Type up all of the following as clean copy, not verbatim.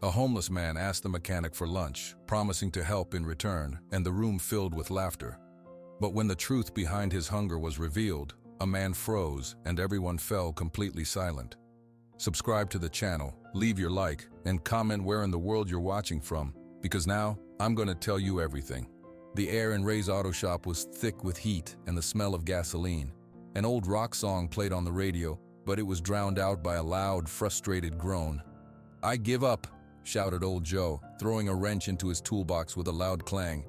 A homeless man asked the mechanic for lunch, promising to help in return, and the room filled with laughter. But when the truth behind his hunger was revealed, a man froze and everyone fell completely silent. Subscribe to the channel, leave your like, and comment where in the world you're watching from, because now I'm going to tell you everything. The air in Ray's auto shop was thick with heat and the smell of gasoline. An old rock song played on the radio, but it was drowned out by a loud, frustrated groan. "I give up," shouted old Joe, throwing a wrench into his toolbox with a loud clang.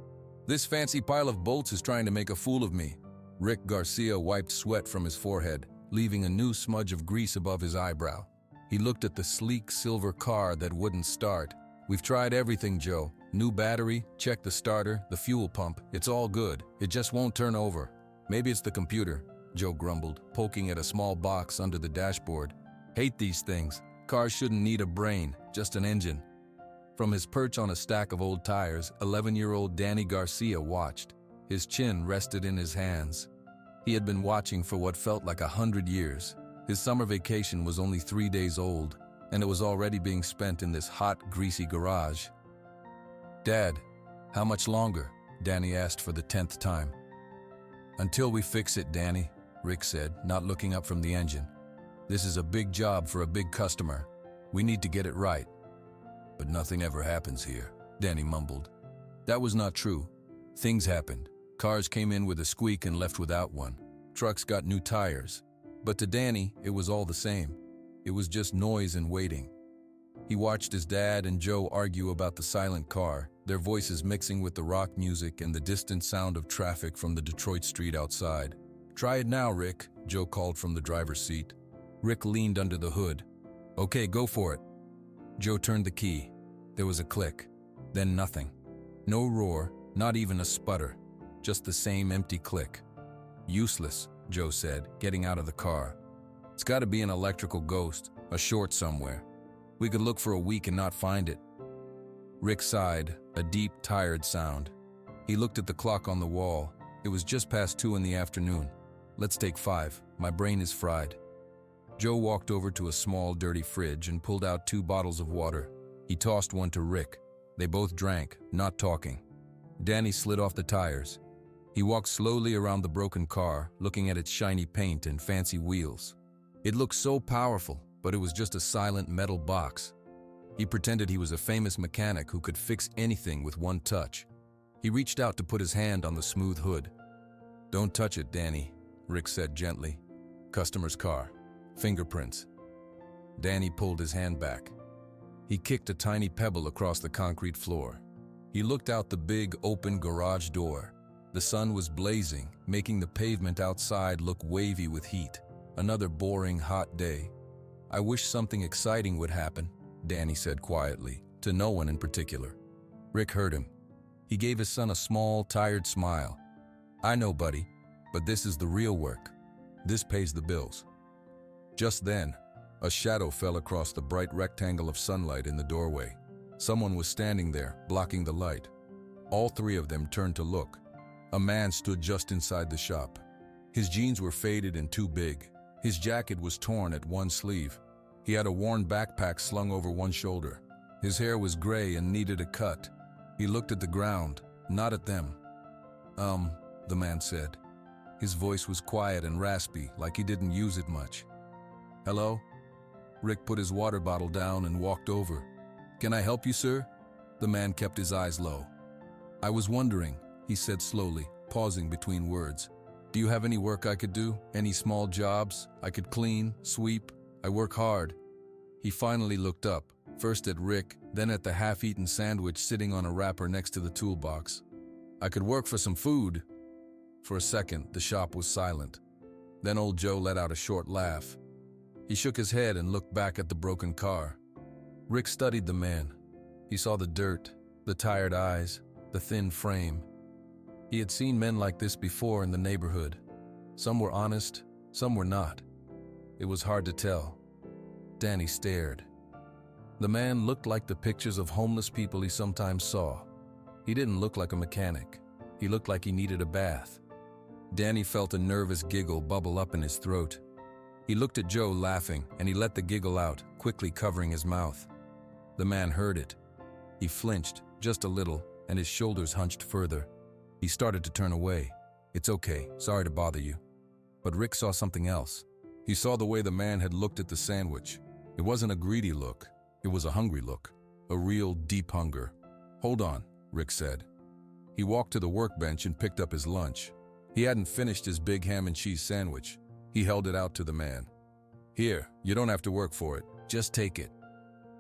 "This fancy pile of bolts is trying to make a fool of me." Rick Garcia wiped sweat from his forehead, leaving a new smudge of grease above his eyebrow. He looked at the sleek silver car that wouldn't start. "We've tried everything, Joe. New battery, check the starter, the fuel pump. It's all good. It just won't turn over." "Maybe it's the computer," Joe grumbled, poking at a small box under the dashboard. "Hate these things. Cars shouldn't need a brain, just an engine." From his perch on a stack of old tires, 11-year-old Danny Garcia watched. His chin rested in his hands. He had been watching for what felt like 100 years. His summer vacation was only 3 days old, and it was already being spent in this hot, greasy garage. "Dad, how much longer?" Danny asked for the 10th time. "Until we fix it, Danny," Rick said, not looking up from the engine. "This is a big job for a big customer. We need to get it right." "But nothing ever happens here," Danny mumbled. That was not true. Things happened. Cars came in with a squeak and left without one. Trucks got new tires. But to Danny, it was all the same. It was just noise and waiting. He watched his dad and Joe argue about the silent car, their voices mixing with the rock music and the distant sound of traffic from the Detroit street outside. "Try it now, Rick," Joe called from the driver's seat. Rick leaned under the hood. "Okay, go for it." Joe turned the key. There was a click, then nothing. No roar, not even a sputter, just the same empty click. "Useless," Joe said, getting out of the car. "It's got to be an electrical ghost, a short somewhere. We could look for a week and not find it." Rick sighed, a deep, tired sound. He looked at the clock on the wall. It was just past 2 in the afternoon. "Let's take 5. My brain is fried." Joe walked over to a small, dirty fridge and pulled out 2 bottles of water. He tossed one to Rick. They both drank, not talking. Danny slid off the tires. He walked slowly around the broken car, looking at its shiny paint and fancy wheels. It looked so powerful, but it was just a silent metal box. He pretended he was a famous mechanic who could fix anything with one touch. He reached out to put his hand on the smooth hood. "Don't touch it, Danny," Rick said gently. "Customer's car. Fingerprints." Danny pulled his hand back. He kicked a tiny pebble across the concrete floor. He looked out the big, open garage door. The sun was blazing, making the pavement outside look wavy with heat. Another boring, hot day. "I wish something exciting would happen," Danny said quietly, to no one in particular. Rick heard him. He gave his son a small, tired smile. "I know, buddy, but this is the real work. This pays the bills." Just then, a shadow fell across the bright rectangle of sunlight in the doorway. Someone was standing there, blocking the light. All 3 of them turned to look. A man stood just inside the shop. His jeans were faded and too big. His jacket was torn at one sleeve. He had a worn backpack slung over one shoulder. His hair was gray and needed a cut. He looked at the ground, not at them. The man said. His voice was quiet and raspy, like he didn't use it much. "Hello?" Rick put his water bottle down and walked over. "Can I help you, sir?" The man kept his eyes low. "I was wondering," he said slowly, pausing between words. "Do you have any work I could do? Any small jobs? I could clean, sweep. I work hard." He finally looked up, first at Rick, then at the half-eaten sandwich sitting on a wrapper next to the toolbox. "I could work for some food." For a second, the shop was silent. Then old Joe let out a short laugh. He shook his head and looked back at the broken car. Rick studied the man. He saw the dirt, the tired eyes, the thin frame. He had seen men like this before in the neighborhood. Some were honest, some were not. It was hard to tell. Danny stared. The man looked like the pictures of homeless people he sometimes saw. He didn't look like a mechanic. He looked like he needed a bath. Danny felt a nervous giggle bubble up in his throat. He looked at Joe laughing, and he let the giggle out, quickly covering his mouth. The man heard it. He flinched, just a little, and his shoulders hunched further. He started to turn away. "It's okay, sorry to bother you." But Rick saw something else. He saw the way the man had looked at the sandwich. It wasn't a greedy look, it was a hungry look. A real, deep hunger. "Hold on," Rick said. He walked to the workbench and picked up his lunch. He hadn't finished his big ham and cheese sandwich. He held it out to the man. "Here, you don't have to work for it. Just take it."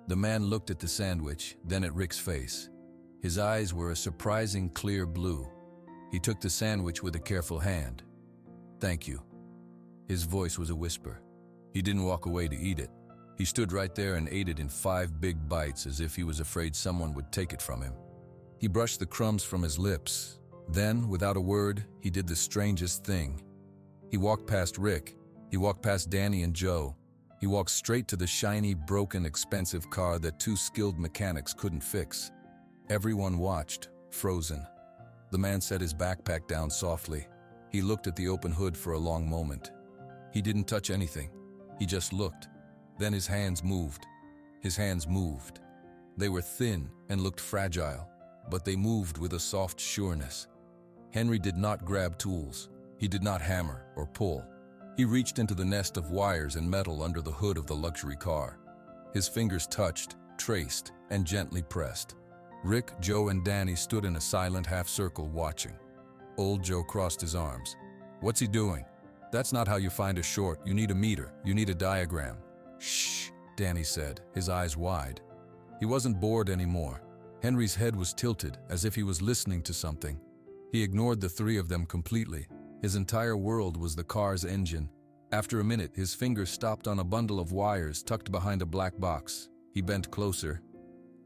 The man looked at the sandwich, then at Rick's face. His eyes were a surprising clear blue. He took the sandwich with a careful hand. "Thank you." His voice was a whisper. He didn't walk away to eat it. He stood right there and ate it in 5 big bites as if he was afraid someone would take it from him. He brushed the crumbs from his lips. Then, without a word, he did the strangest thing. He walked past Rick. He walked past Danny and Joe. He walked straight to the shiny, broken, expensive car that 2 skilled mechanics couldn't fix. Everyone watched, frozen. The man set his backpack down softly. He looked at the open hood for a long moment. He didn't touch anything. He just looked. Then his hands moved. His hands moved. They were thin and looked fragile, but they moved with a soft sureness. Henry did not grab tools. He did not hammer or pull. He reached into the nest of wires and metal under the hood of the luxury car. His fingers touched, traced, and gently pressed. Rick, Joe, and Danny stood in a silent half-circle watching. Old Joe crossed his arms. "What's he doing? That's not how you find a short. You need a meter. You need a diagram." "Shh," Danny said, his eyes wide. He wasn't bored anymore. Henry's head was tilted, as if he was listening to something. He ignored the 3 of them completely. His entire world was the car's engine. After a minute, his fingers stopped on a bundle of wires tucked behind a black box. He bent closer.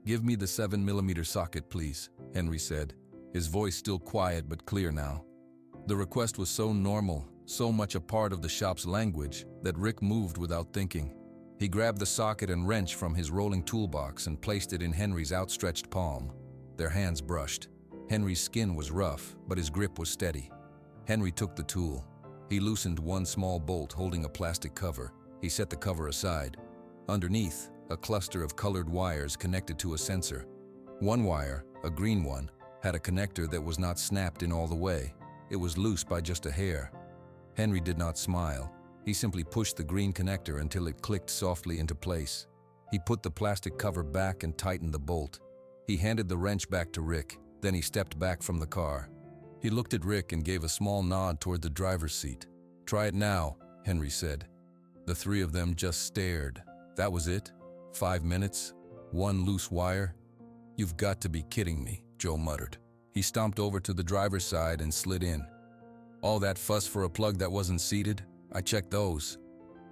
"Give me the 7mm socket, please," Henry said, his voice still quiet but clear now. The request was so normal, so much a part of the shop's language, that Rick moved without thinking. He grabbed the socket and wrench from his rolling toolbox and placed it in Henry's outstretched palm. Their hands brushed. Henry's skin was rough, but his grip was steady. Henry took the tool. He loosened one small bolt holding a plastic cover. He set the cover aside. Underneath, a cluster of colored wires connected to a sensor. One wire, a green one, had a connector that was not snapped in all the way. It was loose by just a hair. Henry did not smile. He simply pushed the green connector until it clicked softly into place. He put the plastic cover back and tightened the bolt. He handed the wrench back to Rick, then he stepped back from the car. He looked at Rick and gave a small nod toward the driver's seat. "Try it now," Henry said. The 3 of them just stared. That was it? 5 minutes? 1 loose wire? "You've got to be kidding me," Joe muttered. He stomped over to the driver's side and slid in. "All that fuss for a plug that wasn't seated? I checked those."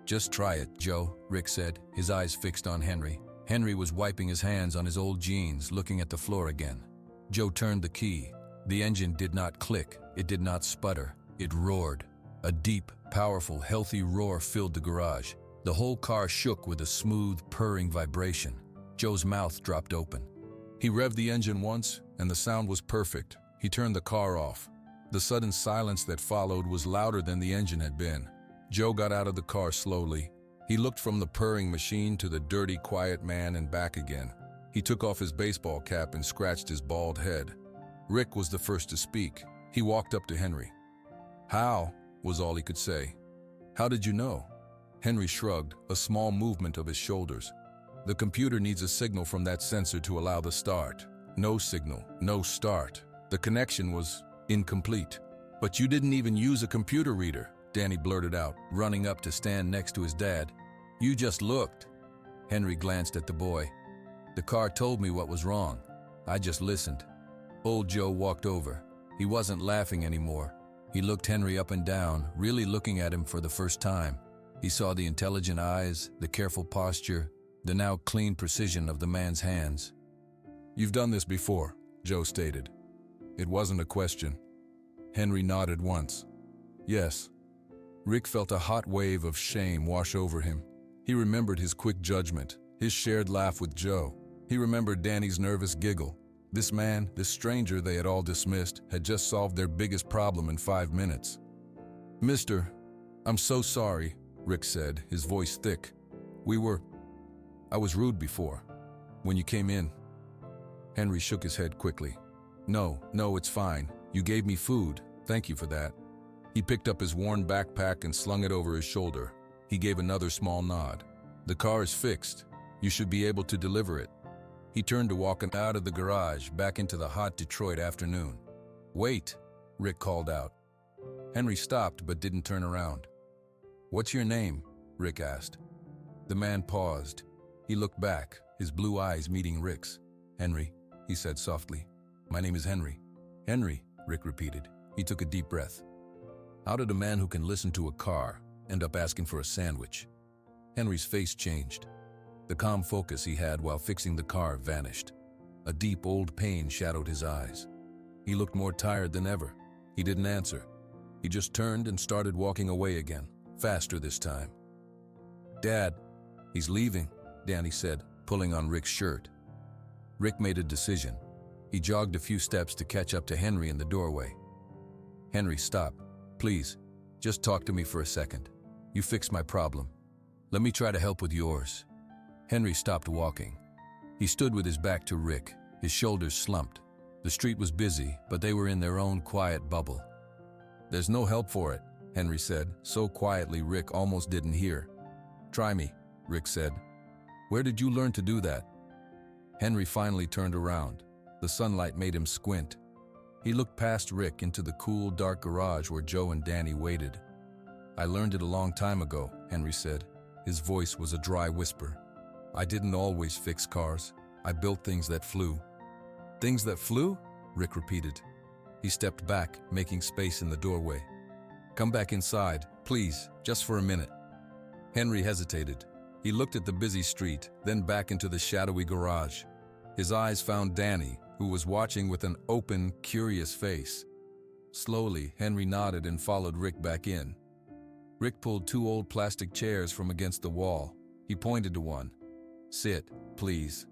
"Just try it, Joe," Rick said, his eyes fixed on Henry. Henry was wiping his hands on his old jeans, looking at the floor again. Joe turned the key. The engine did not click. It did not sputter. It roared. A deep, powerful, healthy roar filled the garage. The whole car shook with a smooth, purring vibration. Joe's mouth dropped open. He revved the engine once, and the sound was perfect. He turned the car off. The sudden silence that followed was louder than the engine had been. Joe got out of the car slowly. He looked from the purring machine to the dirty, quiet man and back again. He took off his baseball cap and scratched his bald head. Rick was the first to speak. He walked up to Henry. "How?" was all he could say. "How did you know?" Henry shrugged, a small movement of his shoulders. "The computer needs a signal from that sensor to allow the start." "No signal, no start. The connection was incomplete." "But you didn't even use a computer reader," Danny blurted out, running up to stand next to his dad. "You just looked." Henry glanced at the boy. "The car told me what was wrong. I just listened." Old Joe walked over. He wasn't laughing anymore. He looked Henry up and down, really looking at him for the first time. He saw the intelligent eyes, the careful posture, the now clean precision of the man's hands. "You've done this before," Joe stated. It wasn't a question. Henry nodded once. "Yes." Rick felt a hot wave of shame wash over him. He remembered his quick judgment, his shared laugh with Joe. He remembered Danny's nervous giggle. This man, this stranger they had all dismissed, had just solved their biggest problem in 5 minutes. "Mister, I'm so sorry," Rick said, his voice thick. I was rude before." When you came in. Henry shook his head quickly. No, it's fine. You gave me food. Thank you for that. He picked up his worn backpack and slung it over his shoulder. He gave another small nod. The car is fixed. You should be able to deliver it. He turned to walk out of the garage, back into the hot Detroit afternoon. Wait, Rick called out. Henry stopped but didn't turn around. What's your name? Rick asked. The man paused. He looked back, his blue eyes meeting Rick's. Henry, he said softly. My name is Henry. Henry, Rick repeated. He took a deep breath. How did a man who can listen to a car end up asking for a sandwich? Henry's face changed. The calm focus he had while fixing the car vanished. A deep old pain shadowed his eyes. He looked more tired than ever. He didn't answer. He just turned and started walking away again, faster this time. Dad, he's leaving, Danny said, pulling on Rick's shirt. Rick made a decision. He jogged a few steps to catch up to Henry in the doorway. Henry, stop. Please, just talk to me for a second. You fixed my problem. Let me try to help with yours. Henry stopped walking. He stood with his back to Rick, his shoulders slumped. The street was busy, but they were in their own quiet bubble. There's no help for it, Henry said, so quietly Rick almost didn't hear. Try me, Rick said. Where did you learn to do that? Henry finally turned around. The sunlight made him squint. He looked past Rick into the cool, dark garage where Joe and Danny waited. I learned it a long time ago, Henry said. His voice was a dry whisper. I didn't always fix cars. I built things that flew. Things that flew? Rick repeated. He stepped back, making space in the doorway. Come back inside, please, just for a minute. Henry hesitated. He looked at the busy street, then back into the shadowy garage. His eyes found Danny, who was watching with an open, curious face. Slowly, Henry nodded and followed Rick back in. Rick pulled two old plastic chairs from against the wall. He pointed to one. Sit, please.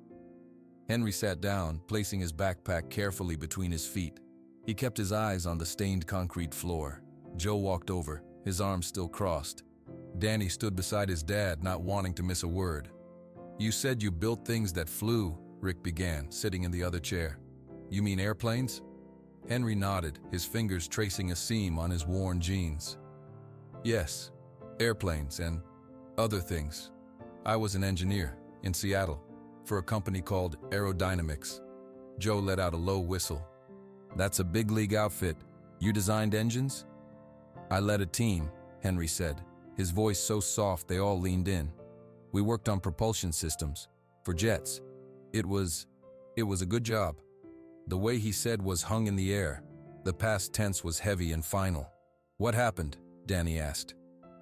Henry sat down, placing his backpack carefully between his feet. He kept his eyes on the stained concrete floor. Joe walked over, his arms still crossed. Danny stood beside his dad, not wanting to miss a word. You said you built things that flew, Rick began, sitting in the other chair. You mean airplanes? Henry nodded, his fingers tracing a seam on his worn jeans. Yes, airplanes and other things. I was an engineer in Seattle for a company called Aerodynamics. Joe let out a low whistle. That's a big league outfit. You designed engines? I led a team, Henry said, his voice so soft they all leaned in. We worked on propulsion systems for jets. It was a good job. The way he said was hung in the air. The past tense was heavy and final. What happened? Danny asked.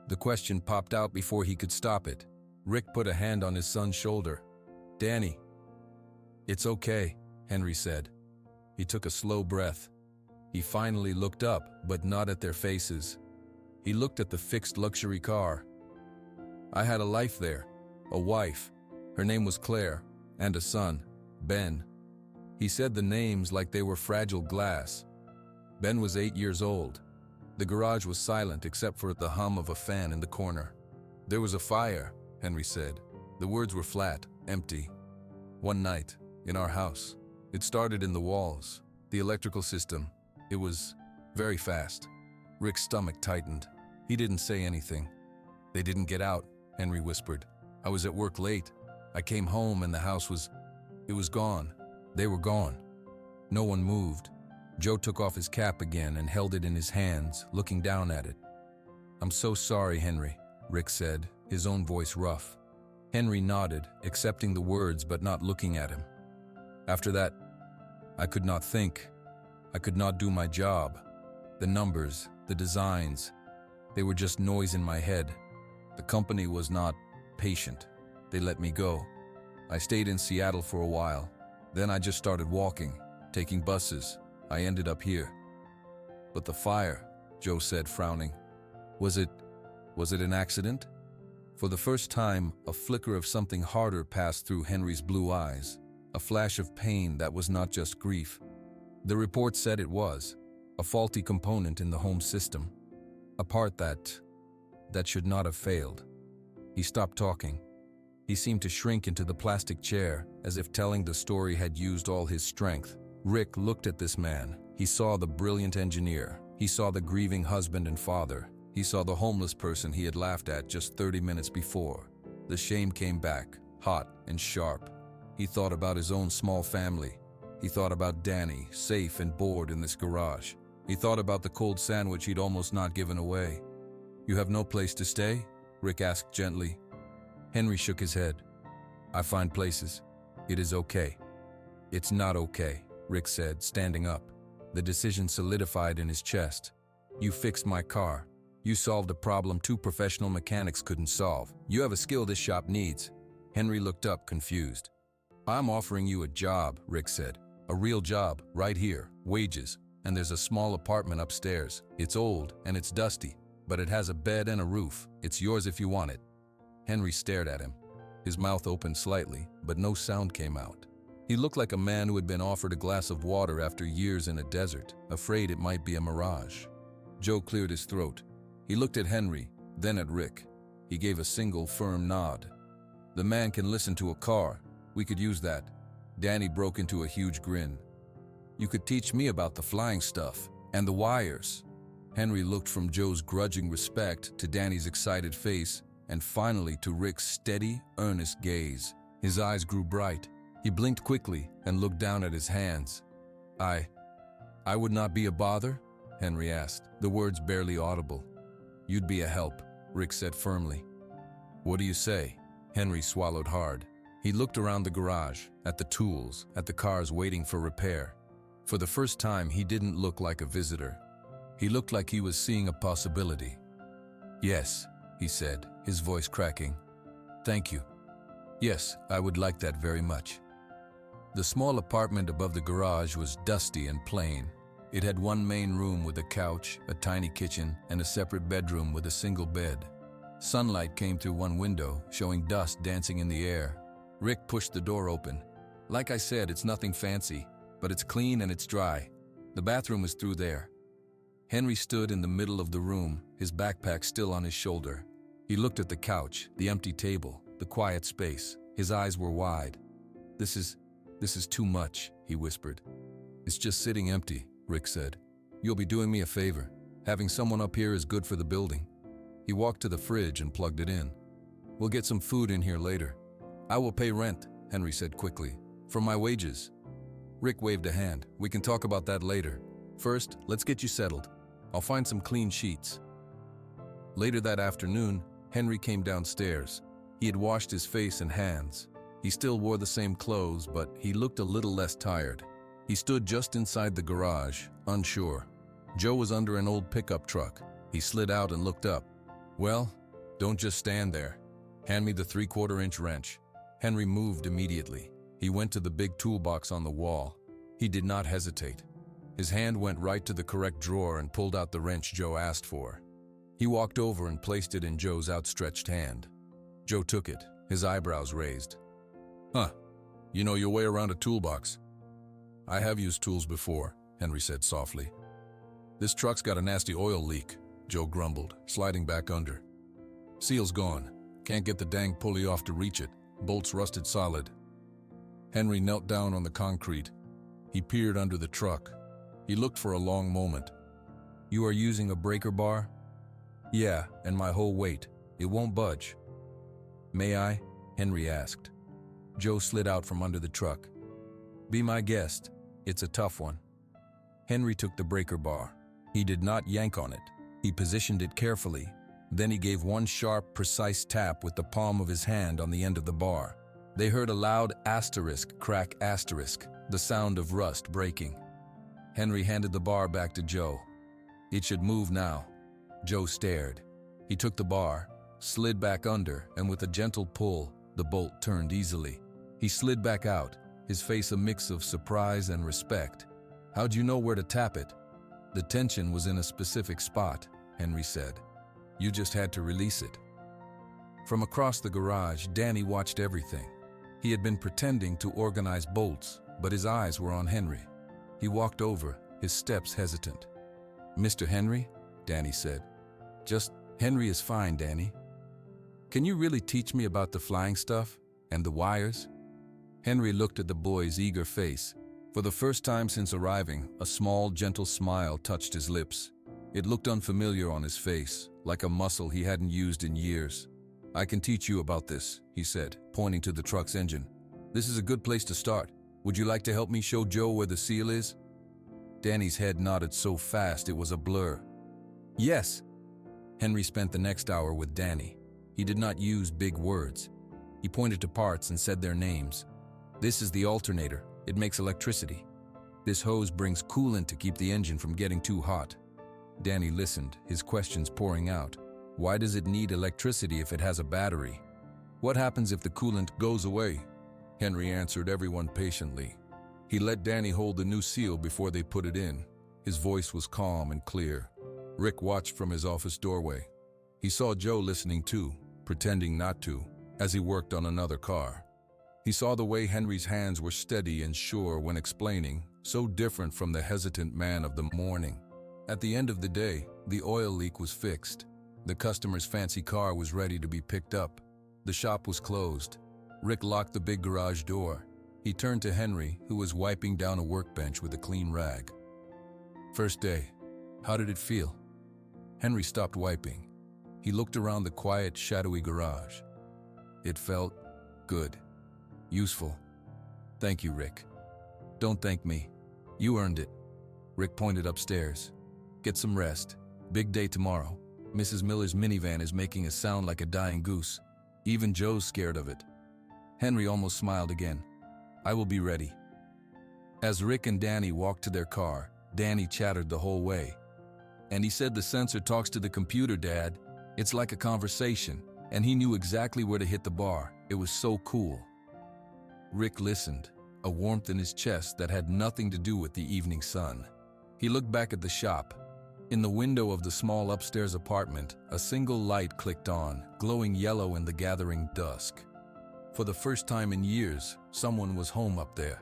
The question popped out before he could stop it. Rick put a hand on his son's shoulder. Danny. It's okay, Henry said. He took a slow breath. He finally looked up, but not at their faces. He looked at the fixed luxury car. I had a life there, a wife. Her name was Claire, and a son, Ben. He said the names like they were fragile glass. Ben was 8 years old. The garage was silent except for the hum of a fan in the corner. There was a fire, Henry said. The words were flat, empty. One night, in our house. It started in the walls, the electrical system. It was very fast. Rick's stomach tightened. He didn't say anything. They didn't get out, Henry whispered. I was at work late. I came home and the house was gone. They were gone. No one moved. Joe took off his cap again and held it in his hands, looking down at it. I'm so sorry, Henry, Rick said, his own voice rough. Henry nodded, accepting the words but not looking at him. After that, I could not think. I could not do my job. The numbers, the designs, they were just noise in my head. The company was not patient. They let me go. I stayed in Seattle for a while. Then I just started walking, taking buses. I ended up here. But the fire, Joe said, frowning. Was it an accident? For the first time, a flicker of something harder passed through Henry's blue eyes, a flash of pain that was not just grief. The report said it was a faulty component in the home system, a part that should not have failed. He stopped talking. He seemed to shrink into the plastic chair, as if telling the story had used all his strength. Rick looked at this man. He saw the brilliant engineer. He saw the grieving husband and father. He saw the homeless person he had laughed at just 30 minutes before. The shame came back, hot and sharp. He thought about his own small family. He thought about Danny, safe and bored in this garage. He thought about the cold sandwich he'd almost not given away. "You have no place to stay?" Rick asked gently. Henry shook his head. "I find places. It is okay." "It's not okay," Rick said, standing up. The decision solidified in his chest. "You fixed my car. You solved a problem 2 professional mechanics couldn't solve. You have a skill this shop needs." Henry looked up, confused. "I'm offering you a job," Rick said. "A real job, right here, wages, and there's a small apartment upstairs. It's old and it's dusty, but it has a bed and a roof. It's yours if you want it." Henry stared at him. His mouth opened slightly, but no sound came out. He looked like a man who had been offered a glass of water after years in a desert, afraid it might be a mirage. Joe cleared his throat. He looked at Henry, then at Rick. He gave a single firm nod. "The man can listen to a car. We could use that." Danny broke into a huge grin. "You could teach me about the flying stuff and the wires." Henry looked from Joe's grudging respect to Danny's excited face, and finally to Rick's steady, earnest gaze. His eyes grew bright. He blinked quickly and looked down at his hands. I would not be a bother?" Henry asked, the words barely audible. "You'd be a help," Rick said firmly. "What do you say?" Henry swallowed hard. He looked around the garage, at the tools, at the cars waiting for repair. For the first time, he didn't look like a visitor. He looked like he was seeing a possibility. "Yes," he said, his voice cracking. "Thank you. Yes, I would like that very much." The small apartment above the garage was dusty and plain. It had one main room with a couch, a tiny kitchen, and a separate bedroom with a single bed. Sunlight came through one window, showing dust dancing in the air. Rick pushed the door open. "Like I said, it's nothing fancy, but it's clean and it's dry. The bathroom is through there." Henry stood in the middle of the room, his backpack still on his shoulder. He looked at the couch, the empty table, the quiet space. His eyes were wide. This is too much," he whispered. "It's just sitting empty," Rick said. "You'll be doing me a favor. Having someone up here is good for the building." He walked to the fridge and plugged it in. "We'll get some food in here later." "I will pay rent," Henry said quickly. "From my wages." Rick waved a hand. "We can talk about that later. First, let's get you settled. I'll find some clean sheets." Later that afternoon, Henry came downstairs. He had washed his face and hands. He still wore the same clothes, but he looked a little less tired. He stood just inside the garage, unsure. Joe was under an old pickup truck. He slid out and looked up. "Well, don't just stand there. Hand me the 3/4-inch wrench." Henry moved immediately. He went to the big toolbox on the wall. He did not hesitate. His hand went right to the correct drawer and pulled out the wrench Joe asked for. He walked over and placed it in Joe's outstretched hand. Joe took it, his eyebrows raised. "Huh, you know your way around a toolbox." "I have used tools before," Henry said softly. "This truck's got a nasty oil leak," Joe grumbled, sliding back under. "Seal's gone. Can't get the dang pulley off to reach it. Bolts rusted solid." Henry knelt down on the concrete. He peered under the truck. He looked for a long moment. "You are using a breaker bar?" "Yeah, and my whole weight. It won't budge." "May I?" Henry asked. Joe slid out from under the truck. "Be my guest. It's a tough one." Henry took the breaker bar. He did not yank on it. He positioned it carefully. Then he gave one sharp, precise tap with the palm of his hand on the end of the bar. They heard a loud asterisk crack asterisk, the sound of rust breaking. Henry handed the bar back to Joe. "It should move now." Joe stared. He took the bar, slid back under, and with a gentle pull, the bolt turned easily. He slid back out, his face a mix of surprise and respect. "How'd you know where to tap it?" "The tension was in a specific spot," Henry said. "You just had to release it." From across the garage, Danny watched everything. He had been pretending to organize bolts, but his eyes were on Henry. He walked over, his steps hesitant. "Mr. Henry?" Danny said. "Just, Henry is fine, Danny." Can you really teach me about the flying stuff and the wires? Henry looked at the boy's eager face. For the first time since arriving, a small, gentle smile touched his lips. It looked unfamiliar on his face, like a muscle he hadn't used in years. I can teach you about this, he said, pointing to the truck's engine. This is a good place to start. Would you like to help me show Joe where the seal is? Danny's head nodded so fast it was a blur. Yes. Henry spent the next hour with Danny. He did not use big words. He pointed to parts and said their names. This is the alternator. It makes electricity. This hose brings coolant to keep the engine from getting too hot. Danny listened, his questions pouring out. Why does it need electricity if it has a battery? What happens if the coolant goes away? Henry answered everyone patiently. He let Danny hold the new seal before they put it in. His voice was calm and clear. Rick watched from his office doorway. He saw Joe listening too, pretending not to, as he worked on another car. He saw the way Henry's hands were steady and sure when explaining, so different from the hesitant man of the morning. At the end of the day, the oil leak was fixed. The customer's fancy car was ready to be picked up. The shop was closed. Rick locked the big garage door. He turned to Henry, who was wiping down a workbench with a clean rag. First day, how did it feel? Henry stopped wiping. He looked around the quiet, shadowy garage. It felt good. Useful. Thank you, Rick. Don't thank me. You earned it. Rick pointed upstairs. Get some rest. Big day tomorrow. Mrs. Miller's minivan is making a sound like a dying goose. Even Joe's scared of it. Henry almost smiled again. I will be ready. As Rick and Danny walked to their car, Danny chattered the whole way. And he said the sensor talks to the computer, Dad. It's like a conversation, and he knew exactly where to hit the bar. It was so cool. Rick listened, a warmth in his chest that had nothing to do with the evening sun. He looked back at the shop. In the window of the small upstairs apartment, a single light clicked on, glowing yellow in the gathering dusk. For the first time in years, someone was home up there.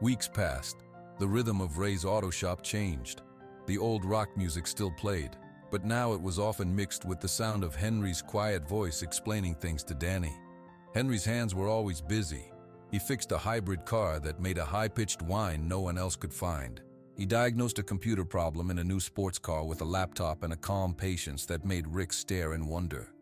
Weeks passed. The rhythm of Ray's auto shop changed. The old rock music still played, but now it was often mixed with the sound of Henry's quiet voice explaining things to Danny. Henry's hands were always busy. He fixed a hybrid car that made a high-pitched whine no one else could find. He diagnosed a computer problem in a new sports car with a laptop and a calm patience that made Rick stare in wonder.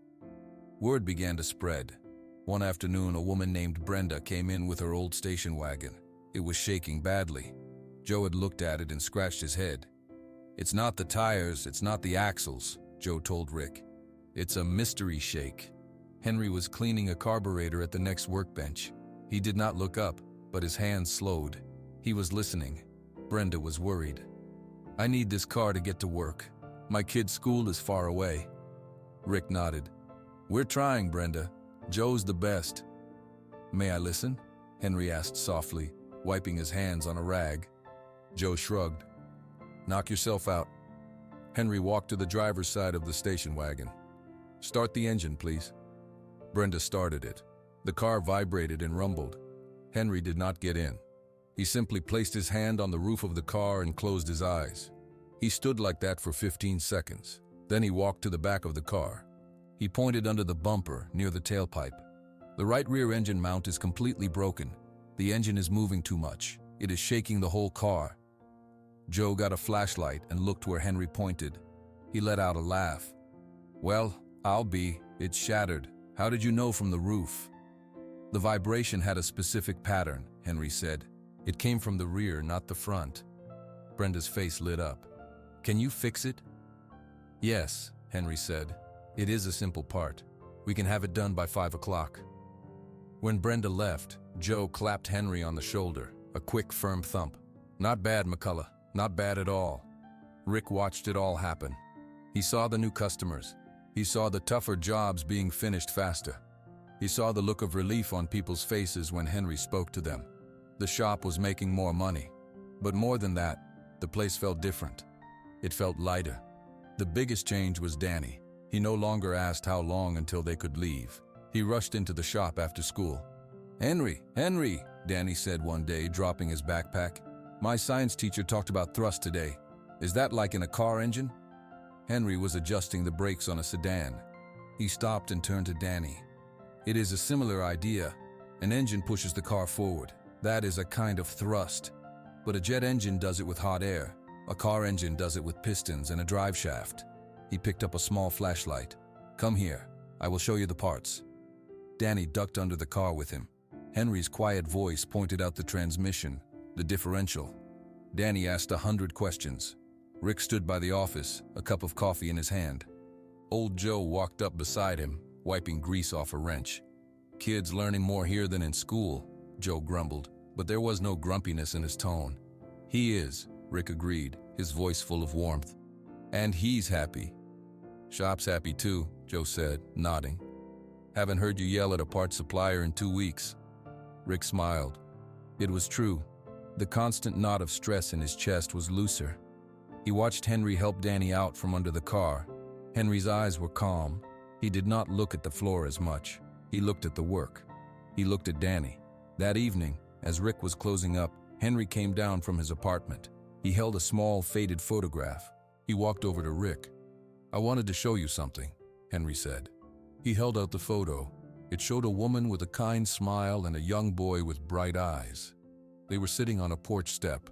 Word began to spread. One afternoon, a woman named Brenda came in with her old station wagon. It was shaking badly. Joe had looked at it and scratched his head. It's not the tires, it's not the axles, Joe told Rick. It's a mystery shake. Henry was cleaning a carburetor at the next workbench. He did not look up, but his hands slowed. He was listening. Brenda was worried. I need this car to get to work. My kid's school is far away. Rick nodded. We're trying, Brenda. Joe's the best. May I listen? Henry asked softly, wiping his hands on a rag. Joe shrugged. Knock yourself out. Henry walked to the driver's side of the station wagon. Start the engine, please. Brenda started it. The car vibrated and rumbled. Henry did not get in. He simply placed his hand on the roof of the car and closed his eyes. He stood like that for 15 seconds. Then he walked to the back of the car. He pointed under the bumper, near the tailpipe. The right rear engine mount is completely broken. The engine is moving too much. It is shaking the whole car. Joe got a flashlight and looked where Henry pointed. He let out a laugh. Well, it's shattered. How did you know from the roof? The vibration had a specific pattern, Henry said. It came from the rear, not the front. Brenda's face lit up. Can you fix it? Yes, Henry said. It is a simple part. We can have it done by 5 o'clock. When Brenda left, Joe clapped Henry on the shoulder, a quick, firm thump. Not bad, McCullough. Not bad at all. Rick watched it all happen. He saw the new customers. He saw the tougher jobs being finished faster. He saw the look of relief on people's faces when Henry spoke to them. The shop was making more money. But more than that, the place felt different. It felt lighter. The biggest change was Danny. He no longer asked how long until they could leave. He rushed into the shop after school. Henry, Danny said one day, dropping his backpack. My science teacher talked about thrust today. Is that like in a car engine? Henry was adjusting the brakes on a sedan. He stopped and turned to Danny. "It is a similar idea. An engine pushes the car forward. That is a kind of thrust. But a jet engine does it with hot air. A car engine does it with pistons and a drive shaft." He picked up a small flashlight. "Come here. I will show you the parts." Danny ducked under the car with him. Henry's quiet voice pointed out the transmission, the differential. Danny asked 100 questions. Rick stood by the office, a cup of coffee in his hand. Old Joe walked up beside him, wiping grease off a wrench. "Kids learning more here than in school," Joe grumbled, but there was no grumpiness in his tone. "He is," Rick agreed, his voice full of warmth. "And he's happy." "Shop's happy too," Joe said, nodding. "Haven't heard you yell at a parts supplier in 2 weeks." Rick smiled. It was true. The constant knot of stress in his chest was looser. He watched Henry help Danny out from under the car. Henry's eyes were calm. He did not look at the floor as much. He looked at the work. He looked at Danny. That evening, as Rick was closing up, Henry came down from his apartment. He held a small, faded photograph. He walked over to Rick. "I wanted to show you something," Henry said. He held out the photo. It showed a woman with a kind smile and a young boy with bright eyes. They were sitting on a porch step.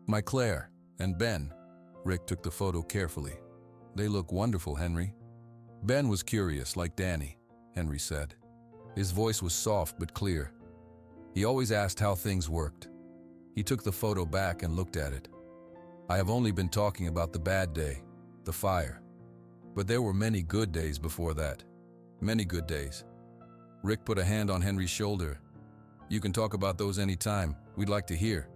"My Claire and Ben." Rick took the photo carefully. "They look wonderful, Henry." "Ben was curious, like Danny," Henry said. His voice was soft but clear. He always asked how things worked. He took the photo back and looked at it. "I have only been talking about the bad day, the fire. But there were many good days before that. Many good days." Rick put a hand on Henry's shoulder. "You can talk about those anytime. We'd like to hear."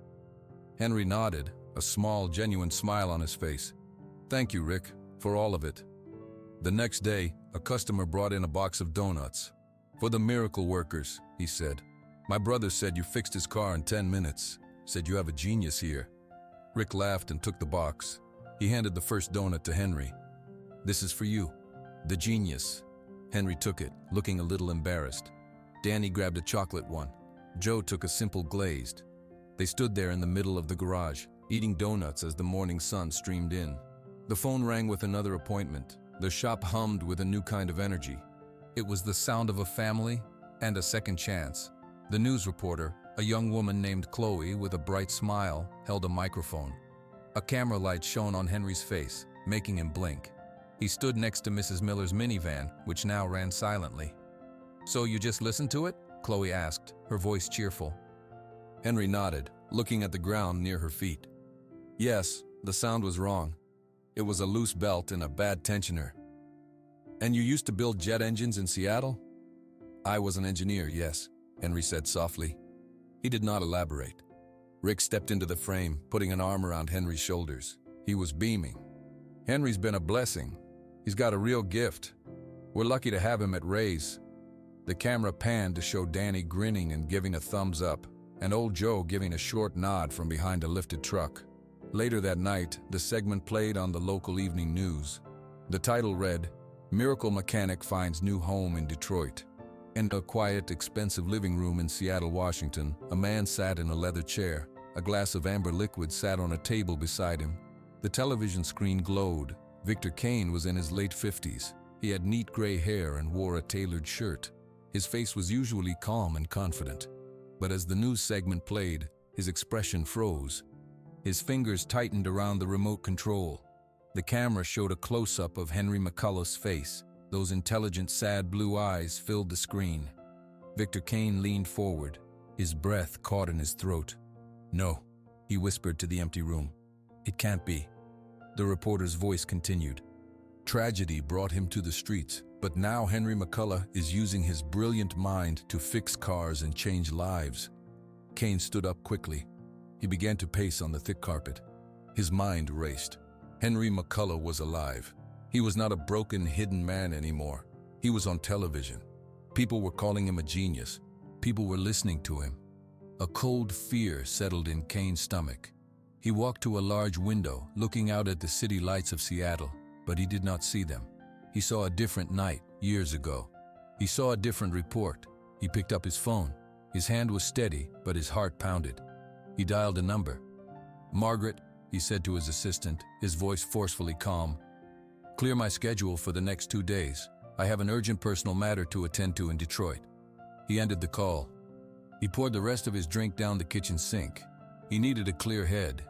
Henry nodded, a small, genuine smile on his face. "Thank you, Rick, for all of it." The next day, a customer brought in a box of donuts. "For the miracle workers," he said. "My brother said you fixed his car in 10 minutes. Said you have a genius here." Rick laughed and took the box. He handed the first donut to Henry. "This is for you. The genius." Henry took it, looking a little embarrassed. Danny grabbed a chocolate one. Joe took a simple glazed. They stood there in the middle of the garage, eating donuts as the morning sun streamed in. The phone rang with another appointment. The shop hummed with a new kind of energy. It was the sound of a family and a second chance. The news reporter, a young woman named Chloe with a bright smile, held a microphone. A camera light shone on Henry's face, making him blink. He stood next to Mrs. Miller's minivan, which now ran silently. "So you just listened to it?" Chloe asked, her voice cheerful. Henry nodded, looking at the ground near her feet. "Yes, the sound was wrong. It was a loose belt and a bad tensioner." "And you used to build jet engines in Seattle?" "I was an engineer, yes," Henry said softly. He did not elaborate. Rick stepped into the frame, putting an arm around Henry's shoulders. He was beaming. "Henry's been a blessing. He's got a real gift. We're lucky to have him at Ray's." The camera panned to show Danny grinning and giving a thumbs up, and old Joe giving a short nod from behind a lifted truck. Later that night, the segment played on the local evening news. The title read, "Miracle Mechanic Finds New Home in Detroit." In a quiet, expensive living room in Seattle, Washington, a man sat in a leather chair. A glass of amber liquid sat on a table beside him. The television screen glowed. Victor Kane was in his late 50s. He had neat gray hair and wore a tailored shirt. His face was usually calm and confident. But as the news segment played, his expression froze. His fingers tightened around the remote control. The camera showed a close-up of Henry McCullough's face. Those intelligent, sad blue eyes filled the screen. Victor Kane leaned forward. His breath caught in his throat. "No," he whispered to the empty room. "It can't be." The reporter's voice continued. "Tragedy brought him to the streets, but now Henry McCullough is using his brilliant mind to fix cars and change lives." Kane stood up quickly. He began to pace on the thick carpet. His mind raced. Henry McCullough was alive. He was not a broken, hidden man anymore. He was on television. People were calling him a genius. People were listening to him. A cold fear settled in Kane's stomach. He walked to a large window, looking out at the city lights of Seattle, but he did not see them. He saw a different night, years ago. He saw a different report. He picked up his phone. His hand was steady, but his heart pounded. He dialed a number. "Margaret," he said to his assistant, his voice forcefully calm, "clear my schedule for the next 2 days. I have an urgent personal matter to attend to in Detroit." He ended the call. He poured the rest of his drink down the kitchen sink. He needed a clear head.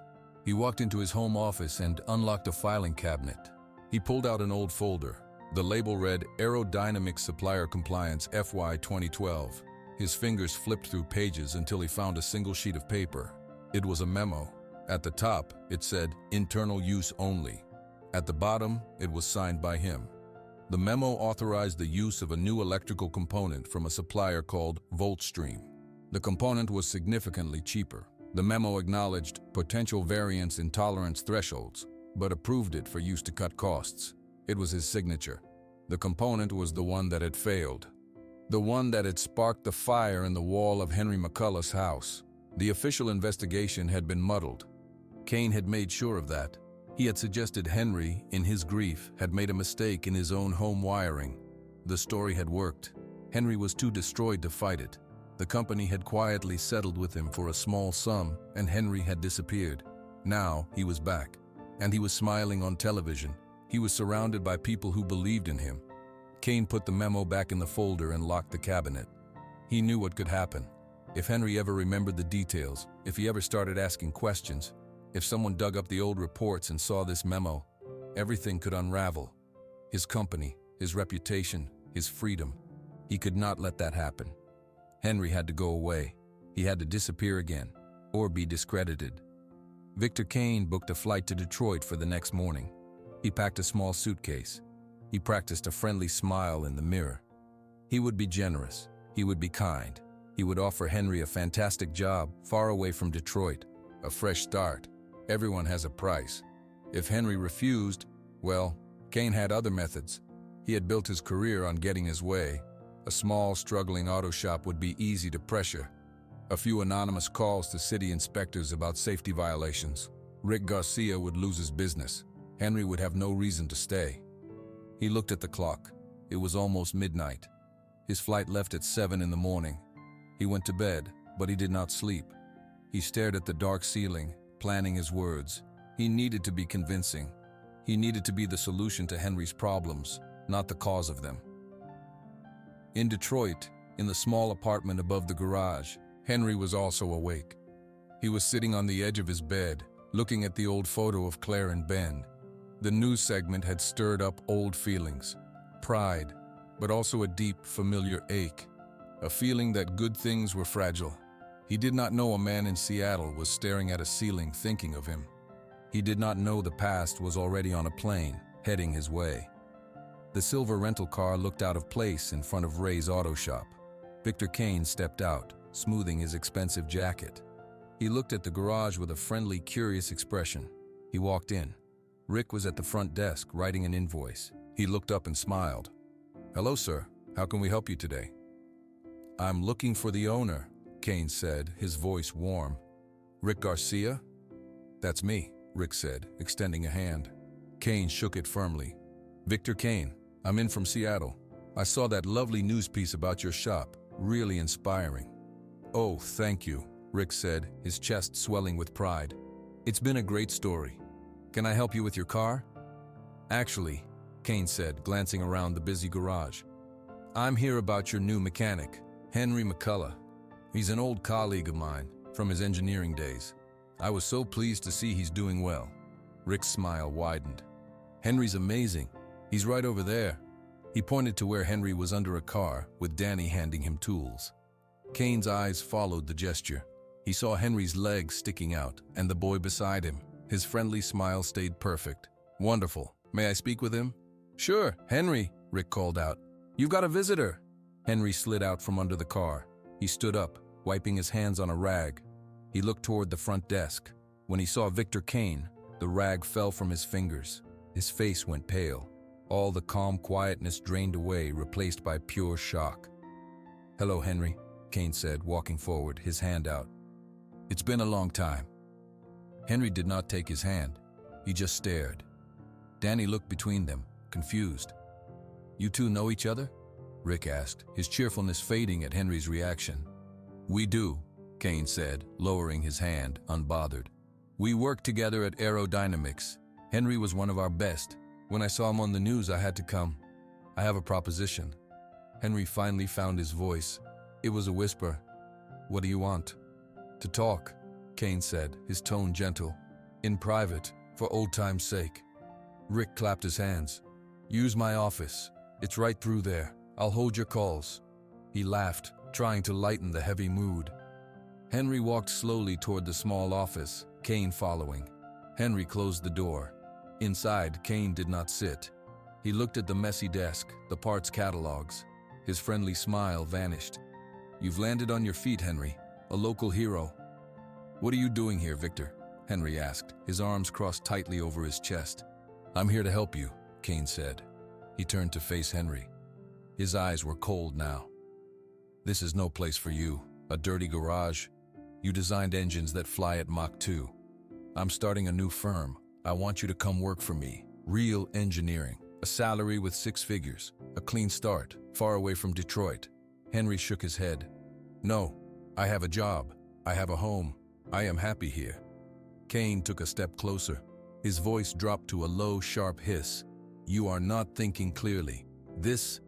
He walked into his home office and unlocked a filing cabinet. He pulled out an old folder. The label read Aerodynamics Supplier Compliance FY 2012. His fingers flipped through pages until he found a single sheet of paper. It was a memo. At the top, it said, "Internal use only." At the bottom, it was signed by him. The memo authorized the use of a new electrical component from a supplier called Voltstream. The component was significantly cheaper. The memo acknowledged potential variance in tolerance thresholds, but approved it for use to cut costs. It was his signature. The component was the one that had failed. The one that had sparked the fire in the wall of Henry McCullough's house. The official investigation had been muddled. Kane had made sure of that. He had suggested Henry, in his grief, had made a mistake in his own home wiring. The story had worked. Henry was too destroyed to fight it. The company had quietly settled with him for a small sum, and Henry had disappeared. Now he was back, and he was smiling on television. He was surrounded by people who believed in him. Kane put the memo back in the folder and locked the cabinet. He knew what could happen. If Henry ever remembered the details, if he ever started asking questions, if someone dug up the old reports and saw this memo, everything could unravel. His company, his reputation, his freedom. He could not let that happen. Henry had to go away. He had to disappear again, or be discredited. Victor Kane booked a flight to Detroit for the next morning. He packed a small suitcase. He practiced a friendly smile in the mirror. He would be generous. He would be kind. He would offer Henry a fantastic job far away from Detroit, a fresh start. Everyone has a price. If Henry refused, well, Kane had other methods. He had built his career on getting his way. A small, struggling auto shop would be easy to pressure. A few anonymous calls to city inspectors about safety violations. Rick Garcia would lose his business. Henry would have no reason to stay. He looked at the clock. It was almost midnight. His flight left at 7 in the morning. He went to bed, but he did not sleep. He stared at the dark ceiling, planning his words. He needed to be convincing. He needed to be the solution to Henry's problems, not the cause of them. In Detroit, in the small apartment above the garage, Henry was also awake. He was sitting on the edge of his bed, looking at the old photo of Claire and Ben. The news segment had stirred up old feelings, pride, but also a deep, familiar ache, a feeling that good things were fragile. He did not know a man in Seattle was staring at a ceiling thinking of him. He did not know the past was already on a plane, heading his way. The silver rental car looked out of place in front of Ray's auto shop. Victor Kane stepped out, smoothing his expensive jacket. He looked at the garage with a friendly, curious expression. He walked in. Rick was at the front desk, writing an invoice. He looked up and smiled. "Hello, sir. How can we help you today?" "I'm looking for the owner," Kane said, his voice warm. "Rick Garcia?" "That's me," Rick said, extending a hand. Kane shook it firmly. "Victor Kane, I'm in from Seattle. I saw that lovely news piece about your shop. Really inspiring." "Oh, thank you," Rick said, his chest swelling with pride. "It's been a great story. Can I help you with your car?" "Actually," Kane said, glancing around the busy garage, "I'm here about your new mechanic, Henry McCullough. He's an old colleague of mine from his engineering days. I was so pleased to see he's doing well." Rick's smile widened. "Henry's amazing. He's right over there." He pointed to where Henry was under a car, with Danny handing him tools. Kane's eyes followed the gesture. He saw Henry's legs sticking out, and the boy beside him. His friendly smile stayed perfect. "Wonderful. May I speak with him?" "Sure, Henry," Rick called out. "You've got a visitor." Henry slid out from under the car. He stood up, wiping his hands on a rag. He looked toward the front desk. When he saw Victor Kane, the rag fell from his fingers. His face went pale. All the calm quietness drained away, replaced by pure shock. "Hello, Henry," Kane said, walking forward, his hand out. "It's been a long time." Henry did not take his hand. He just stared. Danny looked between them, confused. "You two know each other?" Rick asked, his cheerfulness fading at Henry's reaction. "We do," Kane said, lowering his hand, unbothered. "We worked together at Aerodynamics. Henry was one of our best. When I saw him on the news, I had to come. I have a proposition. Henry finally found his voice. It was a whisper. What do you want? To talk, Kane said, his tone gentle. In private, for old time's sake. Rick clapped his hands. Use my office. It's right through there. I'll hold your calls. He laughed, trying to lighten the heavy mood. Henry walked slowly toward the small office, Kane following. Henry closed the door. Inside, Kane did not sit. He looked at the messy desk, the parts catalogs. His friendly smile vanished. You've landed on your feet, Henry, a local hero. What are you doing here, Victor? Henry asked, his arms crossed tightly over his chest. I'm here to help you, Kane said. He turned to face Henry. His eyes were cold now. This is no place for you, a dirty garage. You designed engines that fly at Mach 2. I'm starting a new firm. I want you to come work for me. Real engineering. A salary with 6 figures. A clean start, far away from Detroit. Henry shook his head. No, I have a job. I have a home. I am happy here. Kane took a step closer. His voice dropped to a low, sharp hiss. You are not thinking clearly. This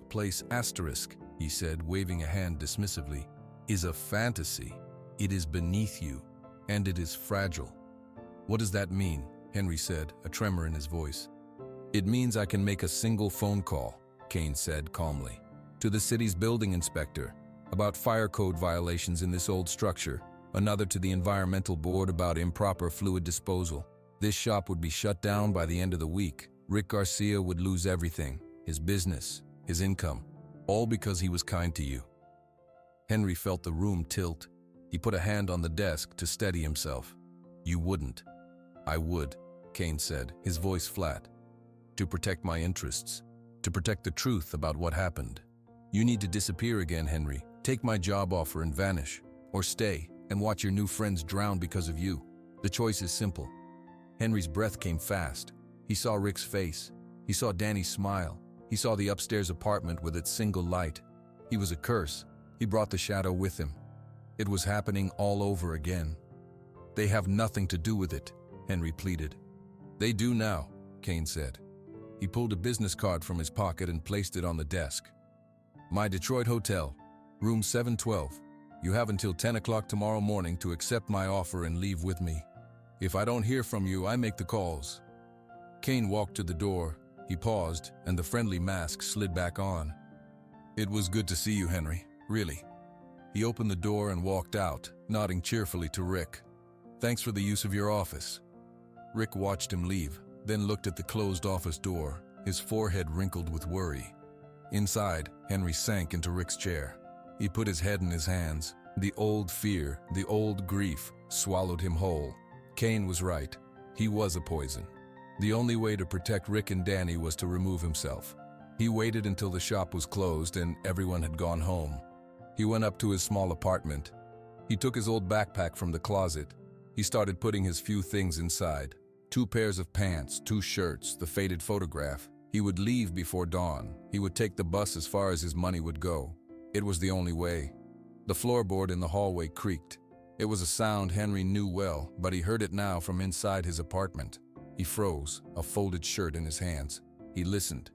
place, he said, waving a hand dismissively, is a fantasy. It is beneath you, and it is fragile. What does that mean? Henry said, a tremor in his voice. It means I can make a single phone call, Kane said calmly, to the city's building inspector about fire code violations in this old structure, another to the environmental board about improper fluid disposal. This shop would be shut down by the end of the week. Rick Garcia would lose everything, his business, his income, all because he was kind to you. Henry felt the room tilt. He put a hand on the desk to steady himself. You wouldn't. I would, Kane said, his voice flat. To protect my interests, to protect the truth about what happened. You need to disappear again, Henry. Take my job offer and vanish, or stay and watch your new friends drown because of you. The choice is simple. Henry's breath came fast. He saw Rick's face. He saw Danny's smile. He saw the upstairs apartment with its single light. He was a curse. He brought the shadow with him. It was happening all over again. They have nothing to do with it, Henry pleaded. They do now, Kane said. He pulled a business card from his pocket and placed it on the desk. My Detroit hotel, room 712. You have until 10 o'clock tomorrow morning to accept my offer and leave with me. If I don't hear from you, I make the calls. Kane walked to the door. He paused, and the friendly mask slid back on. It was good to see you, Henry, really. He opened the door and walked out, nodding cheerfully to Rick. Thanks for the use of your office. Rick watched him leave, then looked at the closed office door, his forehead wrinkled with worry. Inside, Henry sank into Rick's chair. He put his head in his hands. The old fear, the old grief, swallowed him whole. Kane was right. He was a poison. The only way to protect Rick and Danny was to remove himself. He waited until the shop was closed and everyone had gone home. He went up to his small apartment. He took his old backpack from the closet. He started putting his few things inside. 2 pairs of pants, 2 shirts, the faded photograph. He would leave before dawn. He would take the bus as far as his money would go. It was the only way. The floorboard in the hallway creaked. It was a sound Henry knew well, but he heard it now from inside his apartment. He froze, a folded shirt in his hands. He listened.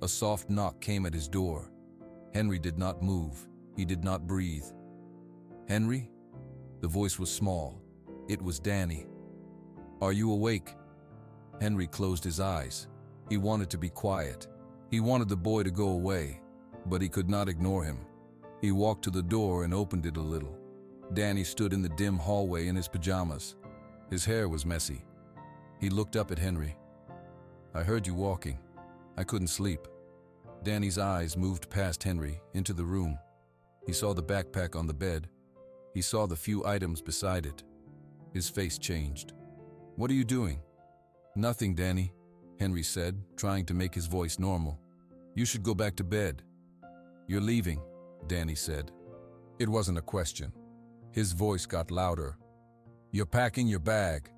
A soft knock came at his door. Henry did not move. He did not breathe. Henry? The voice was small. It was Danny. Are you awake? Henry closed his eyes. He wanted to be quiet. He wanted the boy to go away, but he could not ignore him. He walked to the door and opened it a little. Danny stood in the dim hallway in his pajamas. His hair was messy. He looked up at Henry. I heard you walking. I couldn't sleep. Danny's eyes moved past Henry into the room. He saw the backpack on the bed. He saw the few items beside it. His face changed. What are you doing? Nothing, Danny, Henry said, trying to make his voice normal. You should go back to bed. You're leaving, Danny said. It wasn't a question. His voice got louder. You're packing your bag.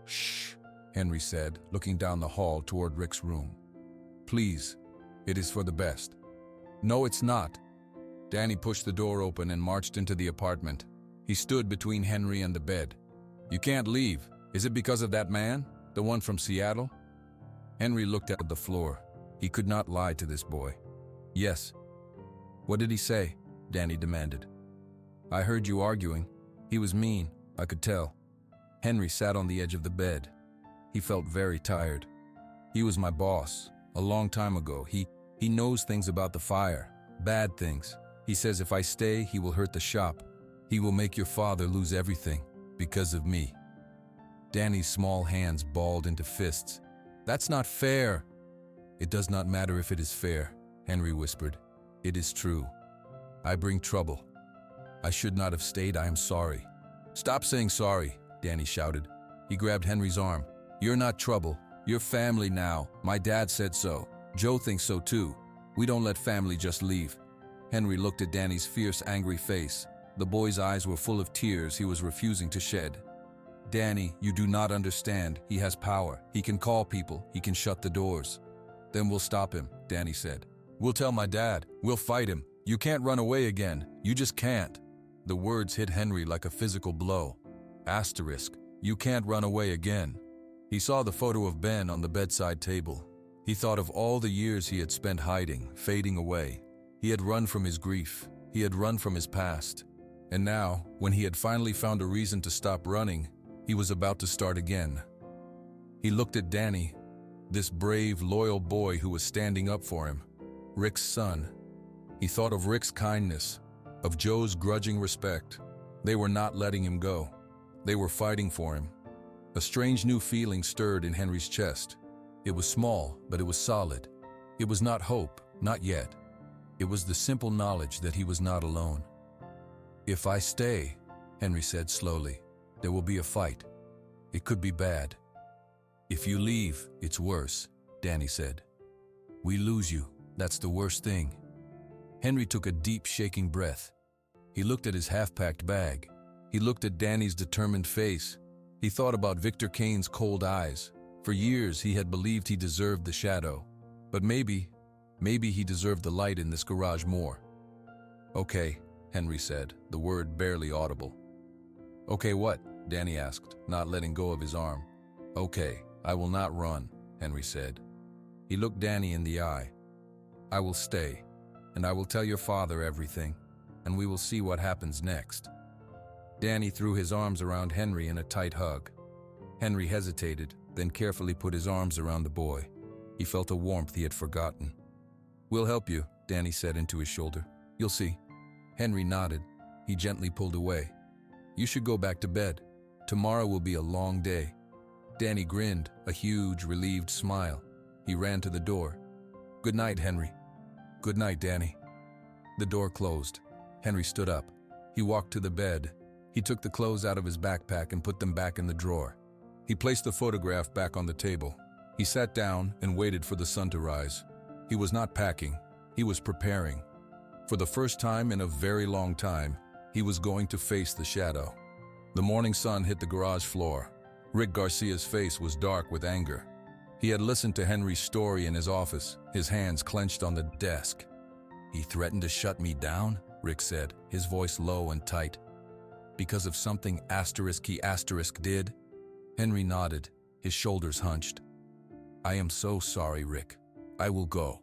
Shh, Henry said, looking down the hall toward Rick's room. Please, it is for the best. No, it's not. Danny pushed the door open and marched into the apartment. He stood between Henry and the bed. You can't leave. Is it because of that man? The one from Seattle? Henry looked at the floor. He could not lie to this boy. Yes. What did he say? Danny demanded. I heard you arguing. He was mean, I could tell. Henry sat on the edge of the bed. He felt very tired. He was my boss, a long time ago. He knows things about the fire, bad things. He says if I stay, he will hurt the shop. He will make your father lose everything, because of me. Danny's small hands balled into fists. That's not fair. It does not matter if it is fair, Henry whispered. It is true. I bring trouble. I should not have stayed, I am sorry. Stop saying sorry, Danny shouted. He grabbed Henry's arm. You're not trouble. You're family now. My dad said so. Joe thinks so too. We don't let family just leave. Henry looked at Danny's fierce, angry face. The boy's eyes were full of tears he was refusing to shed. Danny, you do not understand. He has power. He can call people. He can shut the doors. Then we'll stop him, Danny said. We'll tell my dad. We'll fight him. You can't run away again. You just can't. The words hit Henry like a physical blow. Asterisk. You can't run away again. He saw the photo of Ben on the bedside table. He thought of all the years he had spent hiding, fading away. He had run from his grief. He had run from his past. And now, when he had finally found a reason to stop running, he was about to start again. He looked at Danny, this brave, loyal boy who was standing up for him, Rick's son. He thought of Rick's kindness, of Joe's grudging respect. They were not letting him go. They were fighting for him. A strange new feeling stirred in Henry's chest. It was small, but it was solid. It was not hope, not yet. It was the simple knowledge that he was not alone. If I stay, Henry said slowly, there will be a fight. It could be bad. If you leave, it's worse, Danny said. We lose you, that's the worst thing. Henry took a deep, shaking breath. He looked at his half-packed bag. He looked at Danny's determined face. He thought about Victor Kane's cold eyes. For years, he had believed he deserved the shadow. But maybe he deserved the light in this garage more. Okay, Henry said, the word barely audible. Okay, what? Danny asked, not letting go of his arm. Okay, I will not run, Henry said. He looked Danny in the eye. I will stay, and I will tell your father everything, and we will see what happens next. Danny threw his arms around Henry in a tight hug. Henry hesitated, then carefully put his arms around the boy. He felt a warmth he had forgotten. We'll help you, Danny said into his shoulder. You'll see. Henry nodded. He gently pulled away. You should go back to bed. Tomorrow will be a long day. Danny grinned, a huge, relieved smile. He ran to the door. Good night, Henry. Good night, Danny. The door closed. Henry stood up. He walked to the bed. He took the clothes out of his backpack and put them back in the drawer. He placed the photograph back on the table. He sat down and waited for the sun to rise. He was not packing. He was preparing. For the first time in a very long time, he was going to face the shadow. The morning sun hit the garage floor. Rick Garcia's face was dark with anger. He had listened to Henry's story in his office, his hands clenched on the desk. He threatened to shut me down, Rick said, his voice low and tight. Because of something he did? Henry nodded, his shoulders hunched. I am so sorry, Rick. I will go.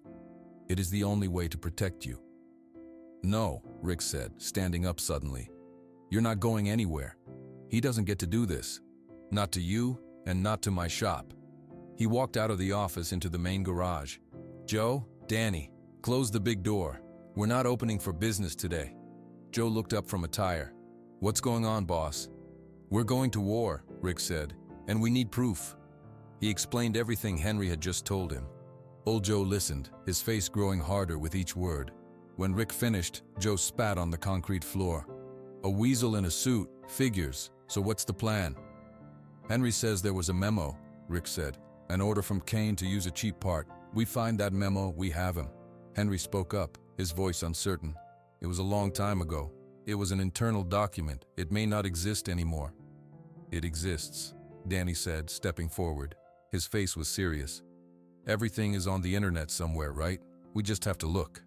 It is the only way to protect you. No, Rick said, standing up suddenly. You're not going anywhere. He doesn't get to do this. Not to you, and not to my shop. He walked out of the office into the main garage. Joe, Danny, close the big door. We're not opening for business today. Joe looked up from a tire. What's going on, boss? We're going to war, Rick said, and we need proof. He explained everything Henry had just told him. Old Joe listened, his face growing harder with each word. When Rick finished, Joe spat on the concrete floor. A weasel in a suit, figures, so what's the plan? Henry says there was a memo, Rick said. An order from Kane to use a cheap part. We find that memo, we have him. Henry spoke up, his voice uncertain. It was a long time ago. It was an internal document. It may not exist anymore. It exists, Danny said, stepping forward. His face was serious. Everything is on the internet somewhere, right? We just have to look.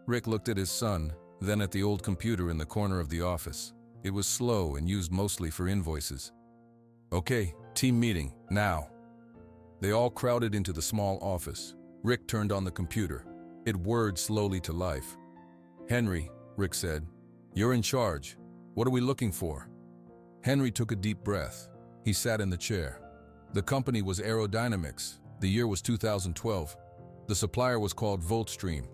Rick looked at his son, then at the old computer in the corner of the office. It was slow and used mostly for invoices. Okay, team meeting, now. They all crowded into the small office. Rick turned on the computer. It whirred slowly to life. "Henry," Rick said, "you're in charge. What are we looking for?" Henry took a deep breath. He sat in the chair. The company was Aerodynamics. The year was 2012. The supplier was called Voltstream.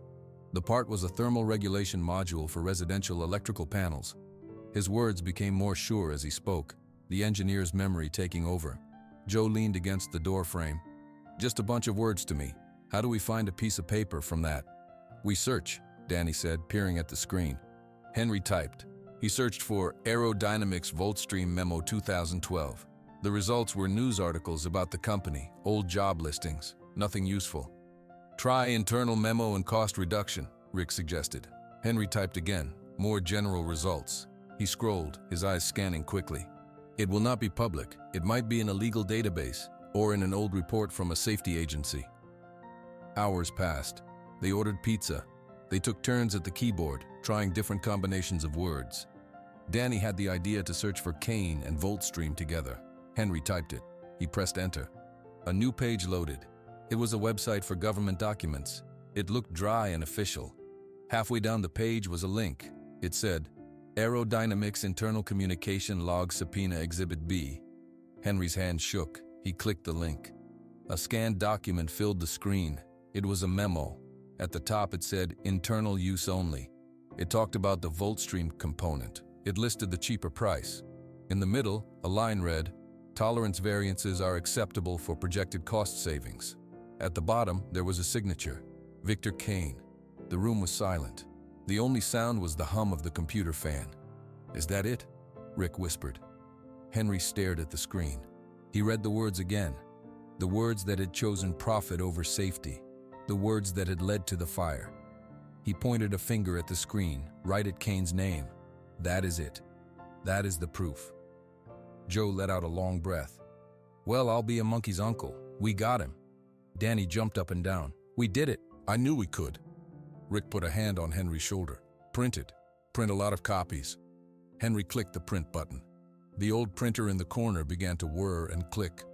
The part was a thermal regulation module for residential electrical panels. His words became more sure as he spoke, the engineer's memory taking over. Joe leaned against the door frame. "Just a bunch of words to me. How do we find a piece of paper from that?" "We search," Danny said, peering at the screen. Henry typed. He searched for Aerodynamics Voltstream Memo 2012. The results were news articles about the company, old job listings, nothing useful. "Try internal memo and cost reduction," Rick suggested. Henry typed again, more general results. He scrolled, his eyes scanning quickly. "It will not be public. It might be in a legal database or in an old report from a safety agency." Hours passed. They ordered pizza. They took turns at the keyboard, trying different combinations of words. Danny had the idea to search for Kane and Voltstream together. Henry typed it. He pressed enter. A new page loaded. It was a website for government documents. It looked dry and official. Halfway down the page was a link. It said, Aerodynamics Internal Communication Log Subpoena Exhibit B. Henry's hand shook. He clicked the link. A scanned document filled the screen. It was a memo. At the top it said, Internal Use Only. It talked about the Voltstream component. It listed the cheaper price. In the middle, a line read, Tolerance variances are acceptable for projected cost savings. At the bottom, there was a signature, Victor Kane. The room was silent. The only sound was the hum of the computer fan. "Is that it?" Rick whispered. Henry stared at the screen. He read the words again. The words that had chosen profit over safety. The words that had led to the fire. He pointed a finger at the screen, right at Kane's name. "That is it. That is the proof." Joe let out a long breath. "Well, I'll be a monkey's uncle. We got him." Danny jumped up and down. "We did it. I knew we could." Rick put a hand on Henry's shoulder. "Print it. Print a lot of copies." Henry clicked the print button. The old printer in the corner began to whir and click.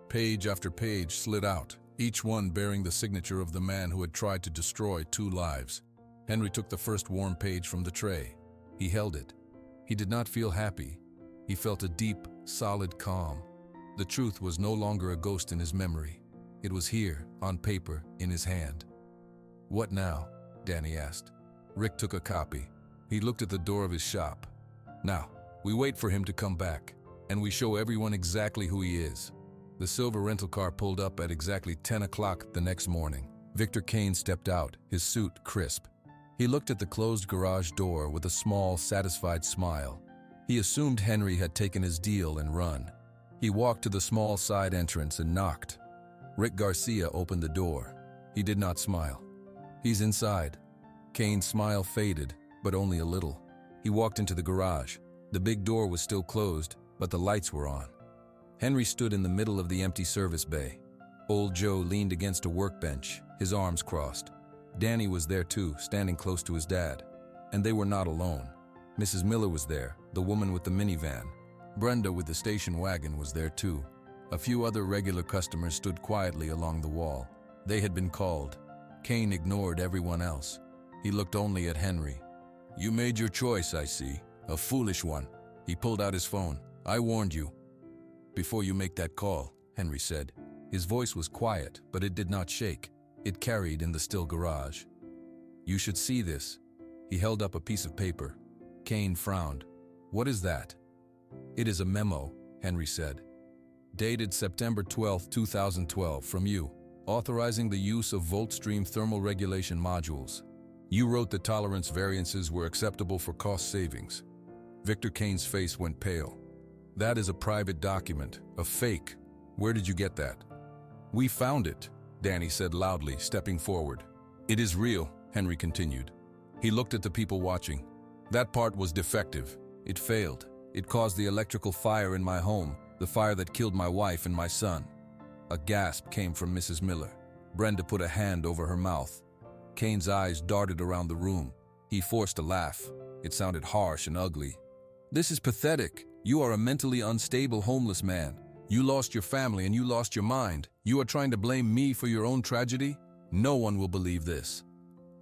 Page after page slid out, each one bearing the signature of the man who had tried to destroy 2 lives. Henry took the first warm page from the tray. He held it. He did not feel happy. He felt a deep, solid calm. The truth was no longer a ghost in his memory. It was here, on paper, in his hand. "What now?" Danny asked. Rick took a copy. He looked at the door of his shop. "Now, we wait for him to come back, and we show everyone exactly who he is." The silver rental car pulled up at exactly 10 o'clock the next morning. Victor Kane stepped out, his suit crisp. He looked at the closed garage door with a small, satisfied smile. He assumed Henry had taken his deal and run. He walked to the small side entrance and knocked. Rick Garcia opened the door. He did not smile. "He's inside." Kane's smile faded, but only a little. He walked into the garage. The big door was still closed, but the lights were on. Henry stood in the middle of the empty service bay. Old Joe leaned against a workbench, his arms crossed. Danny was there too, standing close to his dad. And they were not alone. Mrs. Miller was there, the woman with the minivan. Brenda with the station wagon was there too. A few other regular customers stood quietly along the wall. They had been called. Kane ignored everyone else. He looked only at Henry. "You made your choice, I see. A foolish one." He pulled out his phone. "I warned you." "Before you make that call," Henry said. His voice was quiet, but it did not shake. It carried in the still garage. "You should see this." He held up a piece of paper. Kane frowned. "What is that?" "It is a memo," Henry said. "Dated September 12, 2012, from you, authorizing the use of Voltstream thermal regulation modules. You wrote the tolerance variances were acceptable for cost savings." Victor Kane's face went pale. "That is a private document, a fake. Where did you get that?" "We found it," Danny said loudly, stepping forward. "It is real," Henry continued. He looked at the people watching. "That part was defective. It failed. It caused the electrical fire in my home, the fire that killed my wife and my son." A gasp came from Mrs. Miller. Brenda put a hand over her mouth. Kane's eyes darted around the room. He forced a laugh. It sounded harsh and ugly. "This is pathetic. You are a mentally unstable homeless man. You lost your family and you lost your mind. You are trying to blame me for your own tragedy? No one will believe this.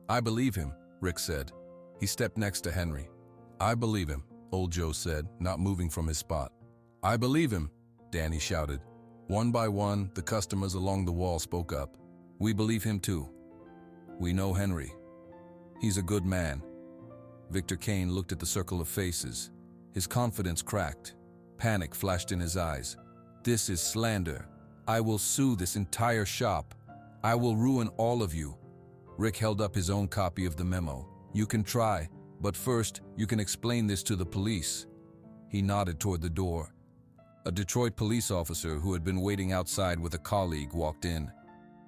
I believe him, Rick said. He stepped next to Henry. I believe him, old Joe said, not moving from his spot. I believe him, Danny shouted. One by one, the customers along the wall spoke up. We believe him too. We know Henry. He's a good man. Victor Kane looked at the circle of faces. His confidence cracked. Panic flashed in his eyes. This is slander. I will sue this entire shop. I will ruin all of you. Rick held up his own copy of the memo. You can try, but first you can explain this to the police. He nodded toward the door. A Detroit police officer who had been waiting outside with a colleague walked in.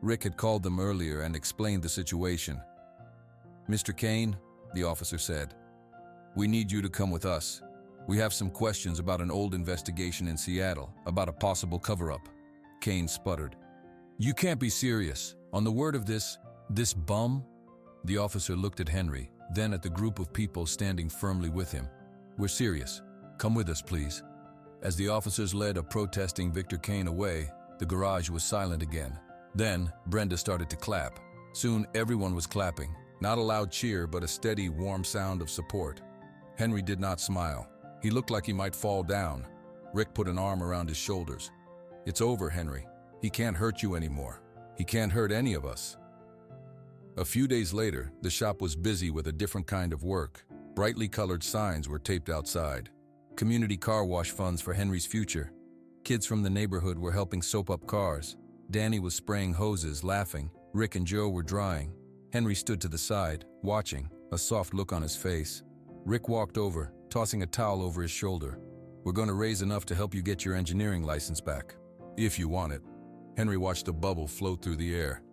Rick had called them earlier and explained the situation. Mr. Kane, the officer said, we need you to come with us. We have some questions about an old investigation in Seattle, about a possible cover-up. Kane sputtered. You can't be serious. On the word of this bum? The officer looked at Henry, then at the group of people standing firmly with him. We're serious. Come with us, please. As the officers led a protesting Victor Kane away, the garage was silent again. Then, Brenda started to clap. Soon, everyone was clapping. Not a loud cheer, but a steady, warm sound of support. Henry did not smile. He looked like he might fall down. Rick put an arm around his shoulders. It's over, Henry. He can't hurt you anymore. He can't hurt any of us. A few days later, the shop was busy with a different kind of work. Brightly colored signs were taped outside. Community car wash funds for Henry's future. Kids from the neighborhood were helping soap up cars. Danny was spraying hoses, laughing. Rick and Joe were drying. Henry stood to the side, watching, a soft look on his face. Rick walked over, tossing a towel over his shoulder. We're going to raise enough to help you get your engineering license back. If you want it. Henry watched a bubble float through the air.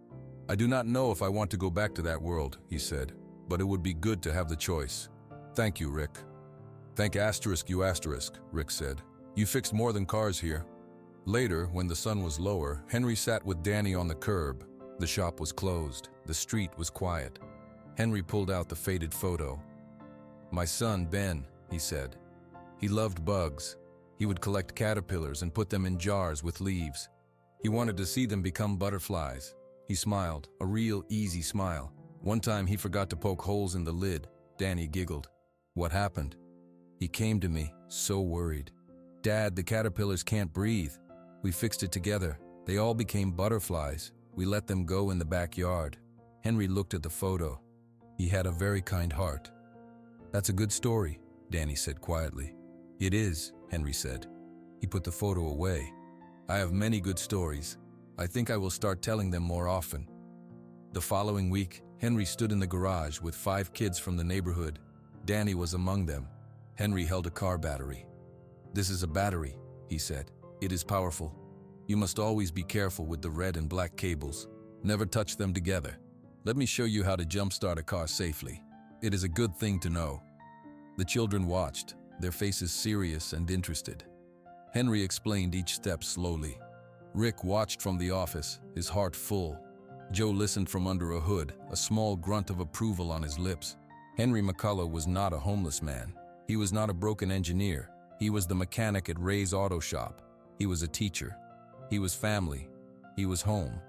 I do not know if I want to go back to that world, he said, but it would be good to have the choice. Thank you, Rick. Thank you asterisk, Rick said. You fixed more than cars here. Later, when the sun was lower, Henry sat with Danny on the curb. The shop was closed. The street was quiet. Henry pulled out the faded photo. My son, Ben, he said. He loved bugs. He would collect caterpillars and put them in jars with leaves. He wanted to see them become butterflies. He smiled, a real easy smile. One time he forgot to poke holes in the lid. Danny giggled. What happened? He came to me, so worried. Dad, the caterpillars can't breathe. We fixed it together. They all became butterflies. We let them go in the backyard. Henry looked at the photo. He had a very kind heart. That's a good story, Danny said quietly. It is, Henry said. He put the photo away. I have many good stories. I think I will start telling them more often. The following week, Henry stood in the garage with 5 kids from the neighborhood. Danny was among them. Henry held a car battery. This is a battery, he said. It is powerful. You must always be careful with the red and black cables. Never touch them together. Let me show you how to jumpstart a car safely. It is a good thing to know. The children watched, their faces serious and interested. Henry explained each step slowly. Rick watched from the office, his heart full. Joe listened from under a hood, a small grunt of approval on his lips. Henry McCullough was not a homeless man. He was not a broken engineer. He was the mechanic at Ray's Auto Shop. He was a teacher. He was family. He was home.